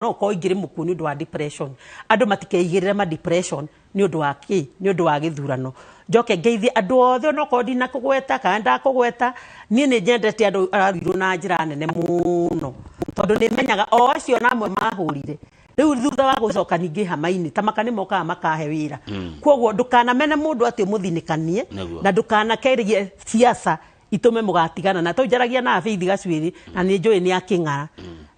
no ko ingire muku ni undu wa depression andu matikeigirire ma depression ni undu wa ni undu wa githurano njoke ngeithi andu othe no ko ndina kugweta kanda kugweta ni nyendete andu Rũirũ na njira nene muno tondu ni menyaga o acio namwe mahurire riu thutha wa gucoka ningi hamaini tamakani moka makahe wira kwoguo ndukana mene mundu ati muthinikanie na ndukana kerigie siasa itume mugatigana na tujaragia na Faith Gacwiri na ni njui ni aking'ara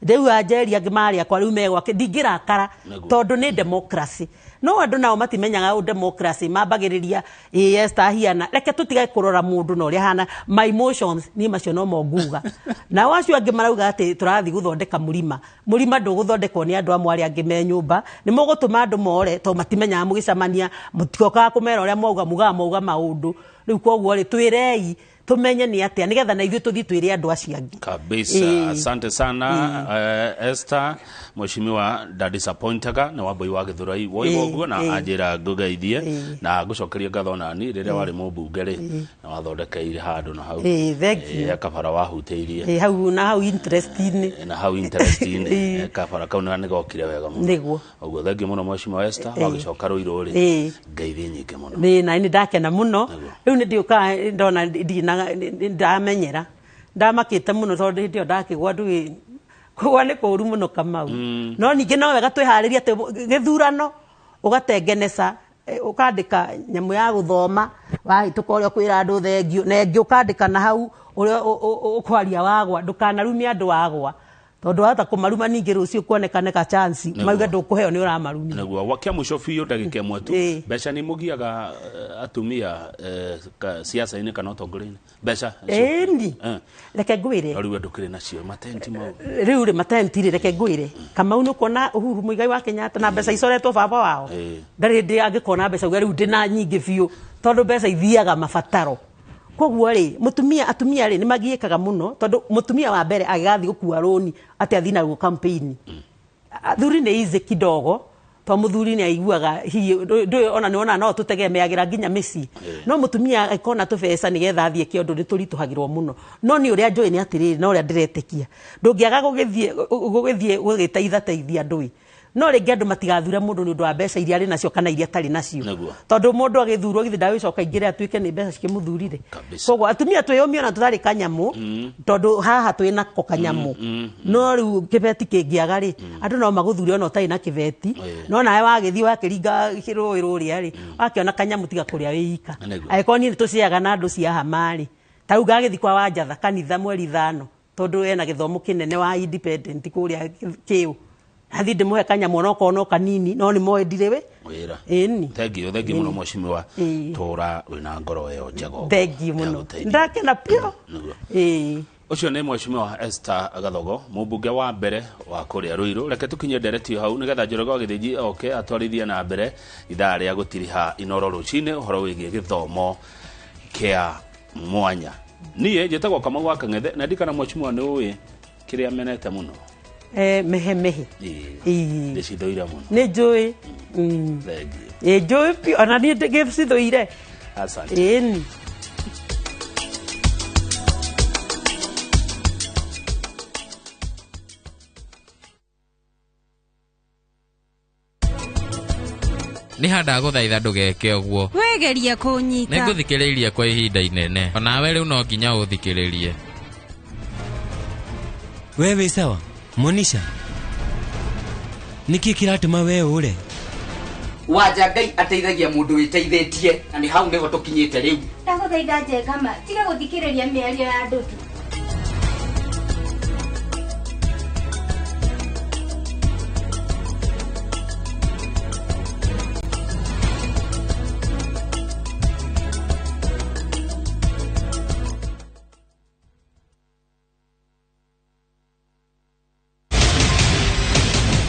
riu ajeria ngimari akwa riu megwa ndingirakara tondu ni democracy no andu nao matimenyaga u democracy mambagiriria Esther hiana reke tutigae kurora mundu no ri hana my emotions ni macio no monguga na wacio angi marauga ati turathi guthondeka murima nduguthondekwo ni andu amwe ari angi me nyumba ni mugutuma andu more to matimenyaga mugicamania mutikoka kumera uria mauga maundu riu kwoguo ri twirei tumenye ni atia nigetha na ithuĩ tuthi twire andu acio angi kabisa. Asante sana Esther mheshimiwa disappointaga na waboi wa Githurai woiguo na anjira ngugeithie na ngucokeria ngatho nani riria wari mubunge ri na wathondekeire handu na hau kabara wahuteirie hau interesting kabara kau na nigokire wega muno uguo thengi muno mheshimiwa Esther wagicoka Rũirũ ri ngeithi nyingi muno na ni ndakena muno riu ni ndiuka ndona ndina ndamenyera ndamakite muno tondu ndio ndakigwa ndu kugwa ni kuru muno Kamau no ningi no wega twihariria ati githurano ugatengenesa ukandika nyamu ya guthoma wahituka uria kwira andu thengio na engi ukandika na hau uria ukwaria wagwa ndukanarumia andu wagwa tondu hata kumaruma ningi rucio kuonekane ka chance mauga ndukuheo ni uramarumia naguo wakia muco biu ndagika imwe tu mbeca ni mugiaga atumia siasa ini kana utongoria mbeca ni reke ngwire riu ndukire nacio matenti mau riu ri matenti ri reke ngwire Kamau ni kuona Uhuru Muigai wa Kenyatta na mbeca icoretwo baba wao ndari ndi angikona mbeca riu ndina nyingi biu tondu mbeca ithiaga mabataro kwoguo ri atumia ri ni magiikaga muno tondu mutumia wa mbere agigathi gukua roni ati athina go campaign thuri ni ize kidogo to muthuri ni aiguaga ndo ona no tutegemeagira nginya misi no mutumia ikona tubesa nigetha athie kiondu ni turituhagirwo muno no ni uria njui ni atiriri no uria ndiretekia ndungiaga gugithie gugiteithia ndui no ringi andu matigathure mundu ni undu wa mbeca iria ari nacio kana iria tari nacio tondu mundu agithurwo githi ndawicoka ingire atuike ni mbeca cikimuthurire koguo atumia twiyumio na tutari kanyamu tondu haha twina ko kanyamu no riu kibeti kingiaga ri andu no maguthure ona utari na kibeti no nawe wagithi wakiringa Rũirũ ria ri wakiona kanyamu tiga kuria wiika aikoni ni tuciaga na andu cia hamari tauga agithi kwa Wanjatha kanitha mweri 5 tondu ena githomo kinene wa independent kuria kiu hathi ndimuhe kanyamu no kono kanini no ni moendire we wira thengi muno mheshimiwa tora wina ngoro yo njego thengi muno ndakena pio ucio ni mheshimiwa Esther Gathogo mubunge wa mbere wa kuria Rũirũ reke tukinye ndereti hau nigetha Njoroge Githĩnji oke atwarithia na mbere ithaa ria gutiriha inoro rucine uhoro wigie githomo kia mwanya nie njitagwo Kamau wa Kang'ethe na ndikana mheshimiwa ni uwi kiria menete muno mehe ndicithoira muno ni njui njui pi ona ni ngicithoire asante ni handa guthaitha ndugeke uguo wegeria kunyita niguthikiririe kwa ihinda inene onawe riu no nginya uthikiririe wewe sawa Monisha niki kiratuma we ure waja Ngai ateithagia mundu witeithĩtie na ni hau niho tukinyite riu ndaguthaitha Njengama tiga guthikiriria mĩario ya andu tu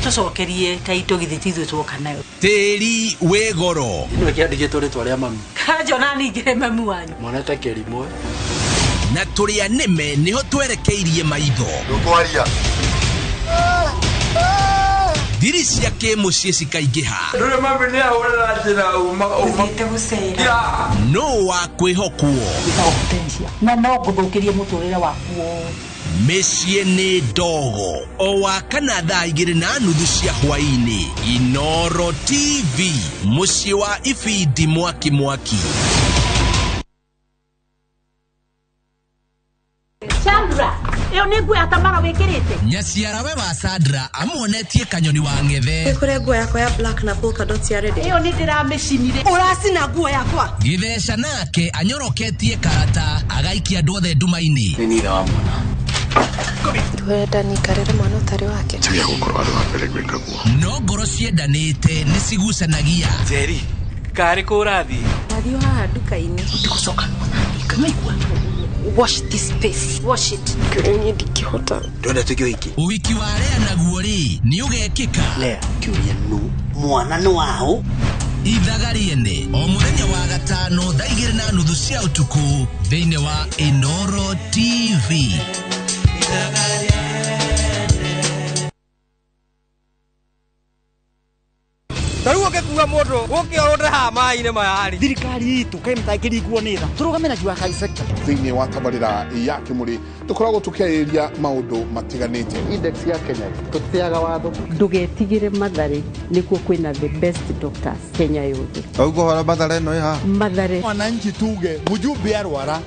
tucokerie taito githitithwe twoka nayo tĩri wĩ goro nĩ kĩandĩkĩtwo rĩtwa rĩa mami kanjona ningire mami wanyu mwanete kĩrimwe na tũrĩa nĩme nĩho twerekeirie maitho ndũkwaria thiri cia kĩmũciĩ cikaingĩha ndũrĩ mami nĩ ahũrĩra njĩra ũthĩte gũcera no wa kwĩhokwo na no ngũthũkĩrie mũtũrĩre waku mĩciĩ nĩ ndogo o wakana thaa 2:30 cia hwaĩ-inĩ. Inooro TV, mũciĩ wa ibindi mwaki mwaki. Chandra, eo nĩ nguo ya Tamara wĩkĩrĩte. Nyaciara we wa Sandra amuonetie kanyoni wa ng'ethe. Kũrĩa nguo yakwa ya black na polka dots ya red. Eo nĩ ndĩramĩcinire. Ũracina nguo yakwa. Gĩtheca nake anyoroketie karata agaikia andũ othe nduma-inĩ. Nĩ nitha wa mwana. Ndwenda nikarere mwana ũtarĩ wake. Tiga gũkorwo andũ wa mbere gwĩka guo. No ngoro ciendanĩte nĩ cigucanagia. Jerry, karĩ kũ ũrathiĩ? Nathiĩ haha nduka-inĩ. Ndĩgũcoka kamaigua. Wash this space. Wash it. Kĩrĩa ndingĩhota. Ndwenda tũkio iki. Ũhiki wa Lea naguo rĩ nĩ ũgekĩka. Lea, kĩũria nũ? Mwana nĩ wao? Ithaga rĩene o mũthenya wa gatano thaa 2:30 cia ũtukũ thĩinĩ wa Inooro TV. Taruo ngĩkuua mũndũ gũkĩorwo haha maĩ-inĩ maya-rĩ. Thirikari itũ kaĩ mũtangĩringwo nĩ tha tũrũgame na jua kaiceka Thĩinĩ wa tabarĩra ya Kĩmũrĩ tũkoragwo tũkĩarĩrĩria maũndũ matiganĩte. index ya Kenya tũteaga watho. Ndũgetigĩre Mathare nĩkuo kwĩna the best doctors Kenya yothe. Augo hora Mathare no ya Mathare wananchi tuge mujumbe arwara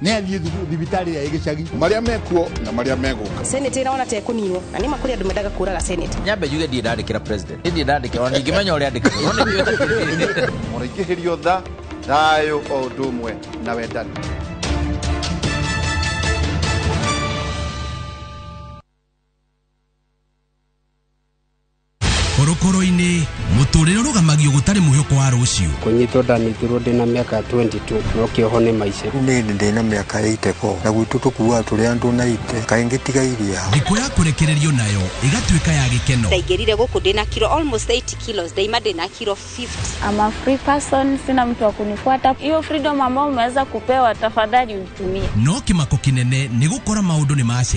nĩ athiĩ thibitarĩ ya gĩcagi. Marĩa mekuo na marĩa megũka. Senate ĩraona ta ĩkũninwo na nĩ makũrĩ andũ mendaga kũũraga Senate. Nyambe yuge ndiĩ ndandĩkĩra president. Ndiĩ ndandĩkĩra ona ingĩmenya ũrĩa andĩkagwo. No nĩ Mũraingĩhĩrio tha thayũ o ũndũ ũmwe na wendani. Korokoro-inĩ mũtũrĩre ũrũgamagio gũtarĩ mũhĩũko wa rũciũ. Kũnyitwo ndanĩtirwo ndĩna mĩaka 22 no kĩoho nĩ maica. Nĩ ndĩna mĩaka 84 na gwitũ tũkuaga tũrĩ andũ na ite kaingĩ tiga iria. Thikũ ya kũrekererio nayo ĩgatuĩka ya gĩkeno. Ndaingĩrire gũkũ ndĩna kilo almost 80 kilos, ndaima ndĩna kilo 50. I'm a free person, sina mtu wa kunifuata. Hiyo freedom ambayo umeweza kupewa tafadhali uitumie. No kĩmako kĩnene nĩ gũkora maũndũ nĩ mace